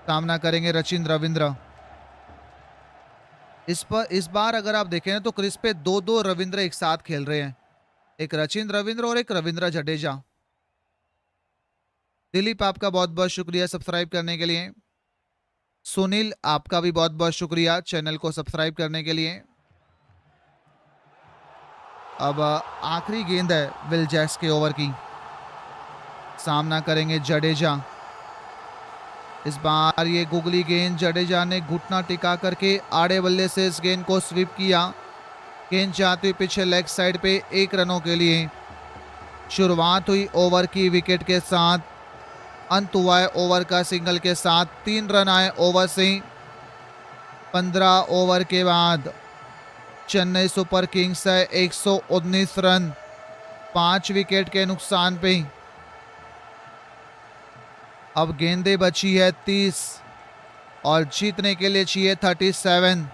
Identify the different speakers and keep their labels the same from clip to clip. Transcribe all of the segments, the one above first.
Speaker 1: सामना करेंगे रचिन रविंद्र। इस बार अगर आप देखें ना तो क्रीज पे दो दो रविंद्र एक साथ खेल रहे हैं, एक रचिन रविंद्र और एक रविंद्र जडेजा। दिलीप आपका बहुत बहुत शुक्रिया सब्सक्राइब करने के लिए। सुनील आपका भी बहुत बहुत शुक्रिया चैनल को सब्सक्राइब करने के लिए। अब आखिरी गेंद है विल जैक्स के ओवर की। सामना करेंगे जडेजा। इस बार ये गुगली गेंद, जडेजा ने घुटना टिका करके आड़े बल्ले से इस गेंद को स्वीप किया। गेंद जाती हुई पीछे लेग साइड पे 1 रनों के लिए। शुरुआत हुई ओवर की विकेट के साथ, अंत हुआ है ओवर का सिंगल के साथ। 3 रन आए ओवर से। 15 ओवर के बाद चेन्नई सुपर किंग्स है 119 रन 5 विकेट के नुकसान पे। अब गेंदें बची है 30 और जीतने के लिए चाहिए 37।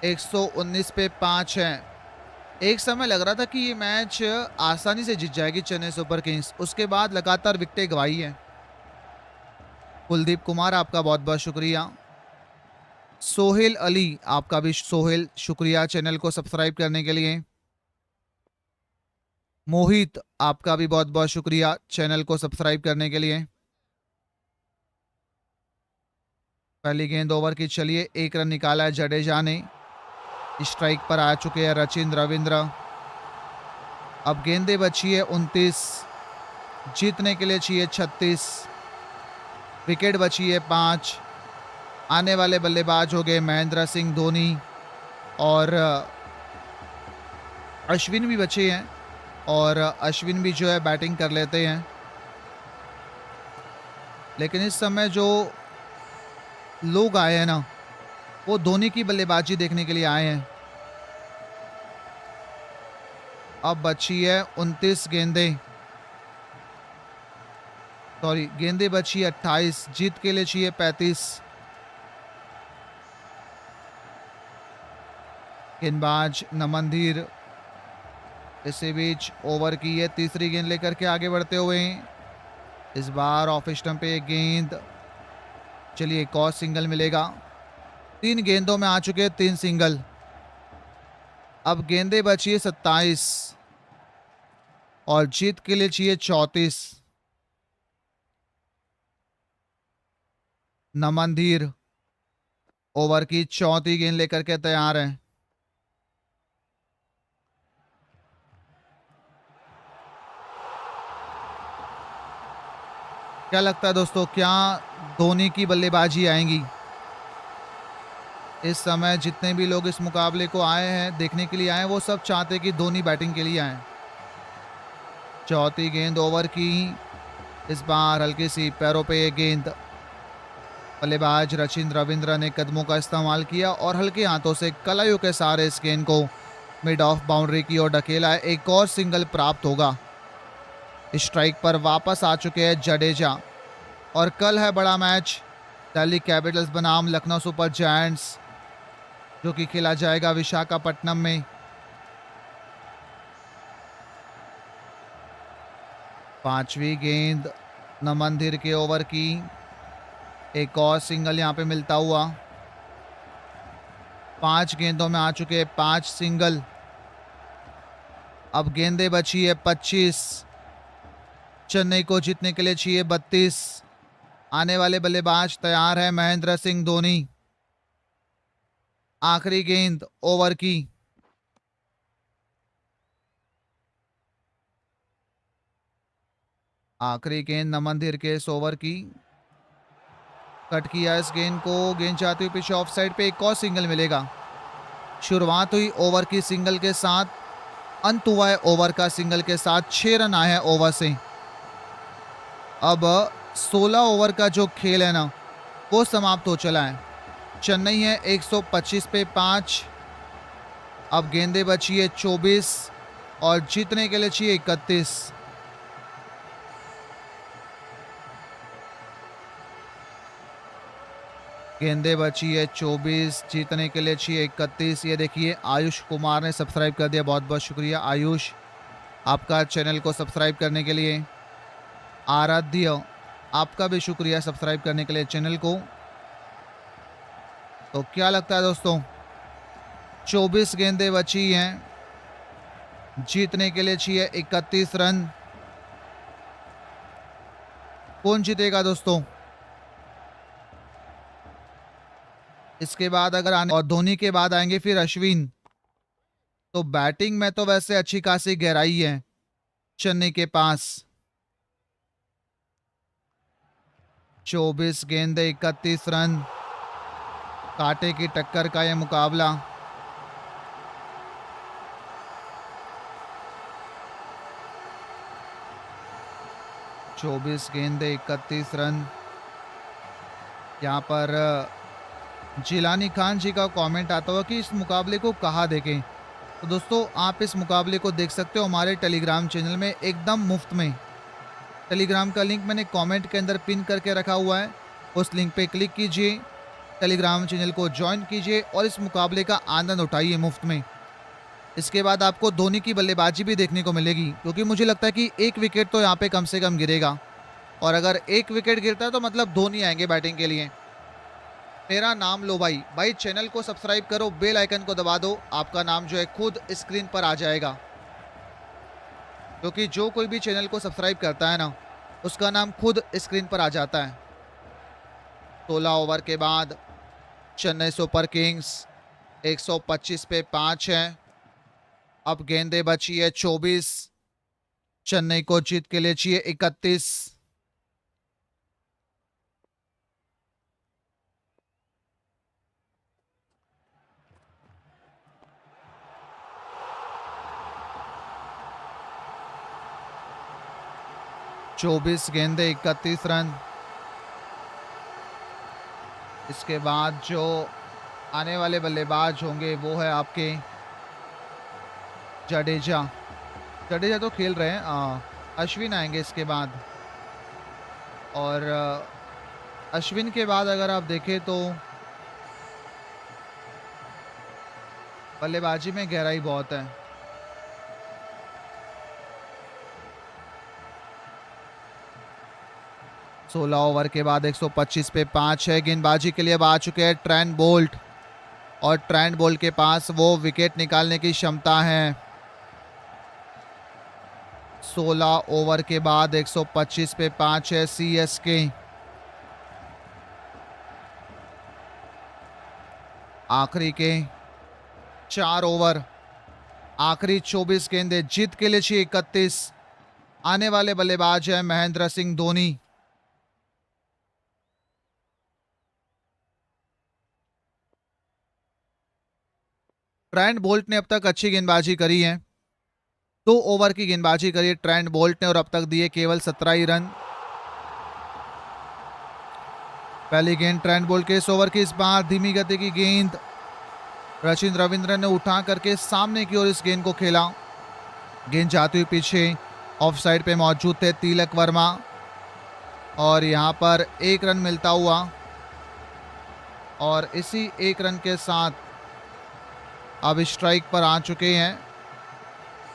Speaker 1: एक 119 पे 5 है। एक समय लग रहा था कि ये मैच आसानी से जीत जाएगी चेन्नई सुपर किंग्स, उसके बाद लगातार विकेटें गंवाई हैं। कुलदीप कुमार आपका बहुत बहुत शुक्रिया। सोहेल अली आपका भी सोहेल शुक्रिया चैनल को सब्सक्राइब करने के लिए। मोहित आपका भी बहुत बहुत शुक्रिया चैनल को सब्सक्राइब करने के लिए। पहली गेंद ओवर की चलिए, 1 रन निकाला है जडेजा ने। स्ट्राइक पर आ चुके हैं रचिन रविंद्र। अब गेंदें बची है 29, जीतने के लिए चाहिए 36। विकेट बची है 5। आने वाले बल्लेबाज हो गए महेंद्र सिंह धोनी और अश्विन भी बचे हैं, और अश्विन भी जो है बैटिंग कर लेते हैं। लेकिन इस समय जो लोग आए हैं ना, वो धोनी की बल्लेबाजी देखने के लिए आए हैं। अब बची है 29 गेंदें, सॉरी गेंदें बची 28, जीत के लिए चाहिए 35। गेंदबाज नमनधीर इसी बीच ओवर की ये तीसरी गेंद लेकर के आगे बढ़ते हुए। इस बार ऑफ स्टंप पे गेंद, चलिए एक और सिंगल मिलेगा। 3 गेंदों में आ चुके हैं 3 सिंगल। अब गेंदें बची है 27 और जीत के लिए चाहिए 34। नमनधीर ओवर की चौथी गेंद लेकर के तैयार है। क्या लगता है दोस्तों, क्या धोनी की बल्लेबाजी आएंगी? इस समय जितने भी लोग इस मुकाबले को आए हैं, देखने के लिए आए हैं, वो सब चाहते हैं कि धोनी बैटिंग के लिए आए। चौथी गेंद ओवर की। इस बार हल्की सी पैरों पे ये गेंद, बल्लेबाज रचिन रविंद्र ने कदमों का इस्तेमाल किया और हल्के हाथों से कलाइयों के सहारे इस गेंद को मिड ऑफ बाउंड्री की ओर ढकेला है। एक और सिंगल प्राप्त होगा। स्ट्राइक पर वापस आ चुके हैं जडेजा और कल है बड़ा मैच, दिल्ली कैपिटल्स बनाम लखनऊ सुपर जायंट्स, जो कि खेला जाएगा विशाखापट्टनम में। पांचवी गेंद नमनधीर के ओवर की। एक और सिंगल यहां पे मिलता हुआ। 5 गेंदों में आ चुके हैं 5 सिंगल। अब गेंदें बची है 25। चेन्नई को जीतने के लिए चाहिए 32। आने वाले बल्लेबाज तैयार है महेंद्र सिंह धोनी। आखिरी गेंद ओवर की। आखिरी गेंद नमनधीर के इस ओवर की। कट किया इस गेंद को, गेंद जाती हुई पीछे ऑफ साइड पे। एक और सिंगल मिलेगा। शुरुआत हुई ओवर की सिंगल के साथ, अंत हुआ है ओवर का सिंगल के साथ। 6 रन आए हैं ओवर से। अब 16 ओवर का जो खेल है ना, वो समाप्त हो चला है। चेन्नई है 125 पे 5। अब गेंदें बची है 24 और जीतने के लिए चाहिए 31। गेंदे बची है 24, जीतने के लिए चाहिए 31। ये देखिए आयुष कुमार ने सब्सक्राइब कर दिया, बहुत बहुत शुक्रिया आयुष आपका चैनल को सब्सक्राइब करने के लिए। आराध्य आपका भी शुक्रिया सब्सक्राइब करने के लिए चैनल को। तो क्या लगता है दोस्तों, 24 गेंदें बची हैं, जीतने के लिए चाहिए 31 रन। कौन जीतेगा दोस्तों? इसके बाद अगर आने और धोनी के बाद आएंगे फिर अश्विन। तो बैटिंग में तो वैसे अच्छी खासी गहराई है चेन्नई के पास। 24 गेंदे 31 रन, कांटे की टक्कर का यह मुकाबला। चौबीस गेंदे 31 रन। यहाँ पर जिलानी खान जी का कमेंट आता हुआ कि इस मुकाबले को कहाँ देखें। तो दोस्तों आप इस मुकाबले को देख सकते हो हमारे टेलीग्राम चैनल में एकदम मुफ्त में। टेलीग्राम का लिंक मैंने कमेंट के अंदर पिन करके रखा हुआ है, उस लिंक पे क्लिक कीजिए, टेलीग्राम चैनल को ज्वाइन कीजिए और इस मुकाबले का आनंद उठाइए मुफ्त में। इसके बाद आपको धोनी की बल्लेबाजी भी देखने को मिलेगी, क्योंकि मुझे लगता है कि एक विकेट तो यहाँ पे कम से कम गिरेगा, और अगर एक विकेट गिरता है तो मतलब धोनी आएंगे बैटिंग के लिए। मेरा नाम लो भाई चैनल को सब्सक्राइब करो, बेल आइकन को दबा दो, आपका नाम जो है खुद स्क्रीन पर आ जाएगा। क्योंकि जो कोई भी चैनल को सब्सक्राइब करता है ना, उसका नाम खुद स्क्रीन पर आ जाता है। 16 ओवर के बाद चेन्नई सुपर किंग्स 125 पे 5 है। अब गेंदे बची है 24, चेन्नई को जीत के लिए चाहिए 31। चौबीस गेंदे 31 रन। इसके बाद जो आने वाले बल्लेबाज होंगे वो है आपके जडेजा। जडेजा तो खेल रहे हैं, अश्विन आएंगे इसके बाद। और अश्विन के बाद अगर आप देखें तो बल्लेबाजी में गहराई बहुत है। सोलह ओवर के बाद 125 पे 5 है। गेंदबाजी के लिए अब आ चुके हैं ट्रेंट बोल्ट, और ट्रेंट बोल्ट के पास वो विकेट निकालने की क्षमता है। 16 ओवर के बाद 125 पे 5 है सीएसके। आखिरी के 4 ओवर, आखिरी 24 गेंदे, जीत के लिए चाहिए 31। आने वाले बल्लेबाज है महेंद्र सिंह धोनी। ट्रेंट बोल्ट ने अब तक अच्छी गेंदबाजी करी है, 2 ओवर की गेंदबाजी करी है ट्रेंट बोल्ट ने, और अब तक दिए केवल 17 ही रन। पहली गेंद ट्रेंट बोल्ट के इस ओवर की, इस बार धीमी गति की गेंद सचिन रविंद्र ने उठा करके सामने की ओर इस गेंद को खेला। गेंद जाती हुई पीछे, ऑफ साइड पे मौजूद थे तिलक वर्मा, और यहां पर 1 रन मिलता हुआ, और इसी 1 रन के साथ अब स्ट्राइक पर आ चुके हैं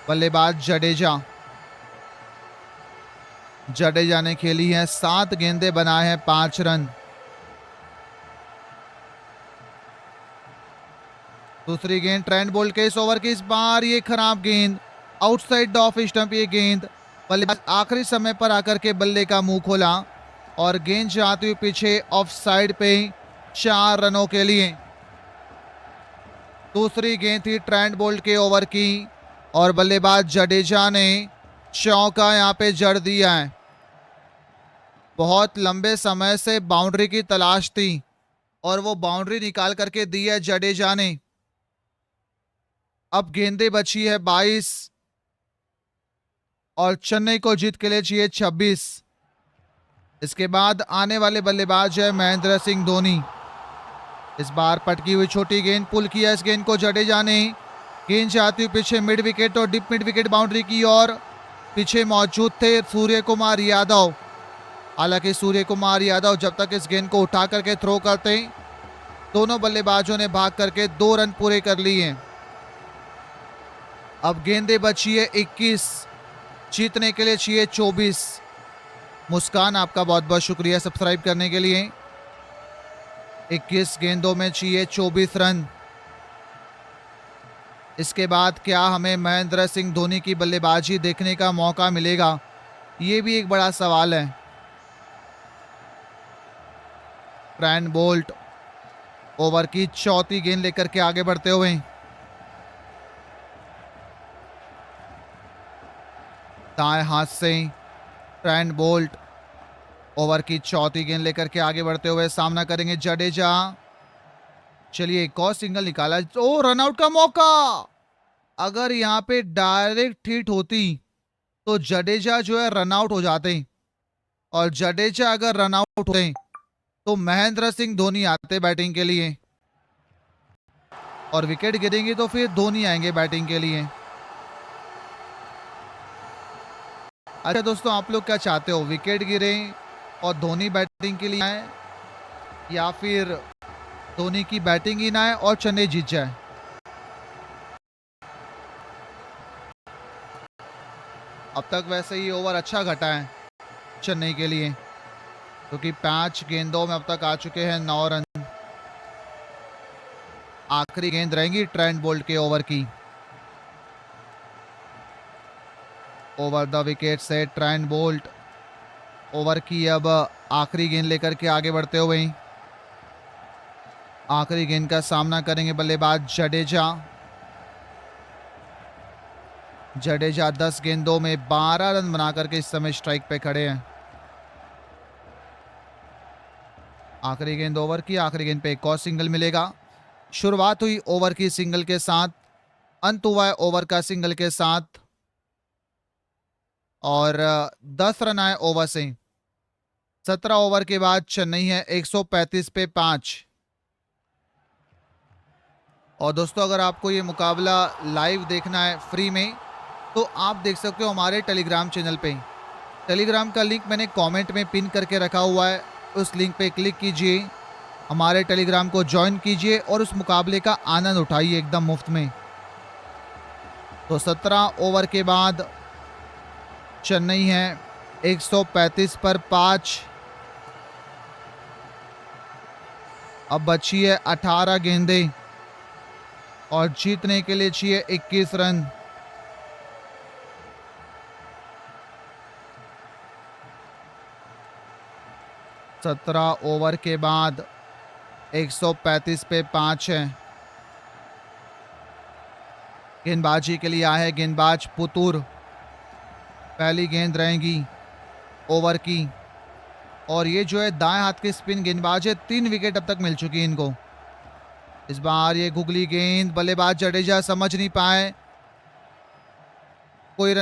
Speaker 1: बल्लेबाज जडेजा। जडेजा ने खेली है 7 गेंदें, बनाए हैं 5 रन। दूसरी गेंद ट्रेंट बोल्ट के इस ओवर की, इस बार ये खराब गेंद, आउटसाइड द ऑफ स्टंप ये गेंद। बल्लेबाज आखिरी समय पर आकर के बल्ले का मुंह खोला, और गेंद जाती हुई पीछे ऑफ साइड पे 4 रनों के लिए। दूसरी गेंद थी ट्रेंट बोल्ट के ओवर की, और बल्लेबाज जडेजा ने चौका यहां पे जड़ दिया है। बहुत लंबे समय से बाउंड्री की तलाश थी, और वो बाउंड्री निकाल करके दी है जडेजा ने। अब गेंदें बची है 22, और चेन्नई को जीत के लिए चाहिए 26। इसके बाद आने वाले बल्लेबाज है महेंद्र सिंह धोनी। इस बार पटकी हुई छोटी गेंद, पुल किया इस गेंद को जडेजा ने। गेंद जाती हुई पीछे मिड विकेट और डिप मिड विकेट बाउंड्री की ओर, पीछे मौजूद थे सूर्य कुमार यादव। हालांकि सूर्य कुमार यादव जब तक इस गेंद को उठा करके थ्रो करते दोनों बल्लेबाजों ने भाग करके 2 रन पूरे कर लिए। अब गेंदें बची है 21, जीतने के लिए चाहिए 24। मुस्कान, आपका बहुत बहुत शुक्रिया सब्सक्राइब करने के लिए। 21 गेंदों में चाहिए 24 रन। इसके बाद क्या हमें महेंद्र सिंह धोनी की बल्लेबाजी देखने का मौका मिलेगा, ये भी एक बड़ा सवाल है। ट्रेंट बोल्ट ओवर की चौथी गेंद लेकर के आगे बढ़ते हुए, दाएं हाथ से ट्रेंट बोल्ट ओवर की चौथी गेंद लेकर के आगे बढ़ते हुए सामना करेंगे जडेजा। चलिए एक और सिंगल निकाला। ओ, रनआउट का मौका। अगर यहाँ पे डायरेक्ट हिट होती तो जडेजा जो है रनआउट हो जाते, और जडेजा अगर रनआउट होते तो महेंद्र सिंह धोनी आते बैटिंग के लिए, और विकेट गिरेंगी तो फिर धोनी आएंगे बैटिंग के लिए। अच्छा दोस्तों, आप लोग क्या चाहते हो, विकेट गिरे और धोनी बैटिंग के लिए आए, या फिर धोनी की बैटिंग ही ना आए और चेन्नई जीत जाए? अब तक वैसे ही ओवर अच्छा घटा है चेन्नई के लिए, क्योंकि 5 गेंदों में अब तक आ चुके हैं 9 रन। आखिरी गेंद रहेंगी ट्रेंट बोल्ट के ओवर की। ओवर द विकेट से ट्रेंट बोल्ट ओवर की अब आखिरी गेंद लेकर के आगे बढ़ते हुए आखिरी गेंद का सामना करेंगे बल्लेबाज जडेजा। जडेजा 10 गेंदों में 12 रन बनाकर के इस समय स्ट्राइक पे खड़े हैं। आखिरी गेंद ओवर की, आखिरी गेंद पे एक और सिंगल मिलेगा। शुरुआत हुई ओवर की सिंगल के साथ, अंत हुआ है ओवर का सिंगल के साथ, और 10 रन आए ओवर से। 17 ओवर के बाद चेन्नई है 135 पे 5। और दोस्तों, अगर आपको ये मुकाबला लाइव देखना है फ्री में, तो आप देख सकते हो हमारे टेलीग्राम चैनल पे। टेलीग्राम का लिंक मैंने कमेंट में पिन करके रखा हुआ है, उस लिंक पे क्लिक कीजिए, हमारे टेलीग्राम को ज्वाइन कीजिए और उस मुकाबले का आनंद उठाइए एकदम मुफ्त में। तो 17 ओवर के बाद चेन्नई है 135 पर 5। अब बची है 18 गेंदें और जीतने के लिए चाहिए 21 रन। सत्रह ओवर के बाद 135 पे 5 है। गेंदबाजी के लिए आए हैं गेंदबाज पुतुर। पहली गेंद रहेगी ओवर की, और ये जो है दाएं हाथ के स्पिन गेंदबाज है, 3 विकेट अब तक मिल चुकी है इनको। इस बार ये गुगली गेंद बल्लेबाज जडेजा समझ नहीं पाए, कोई रन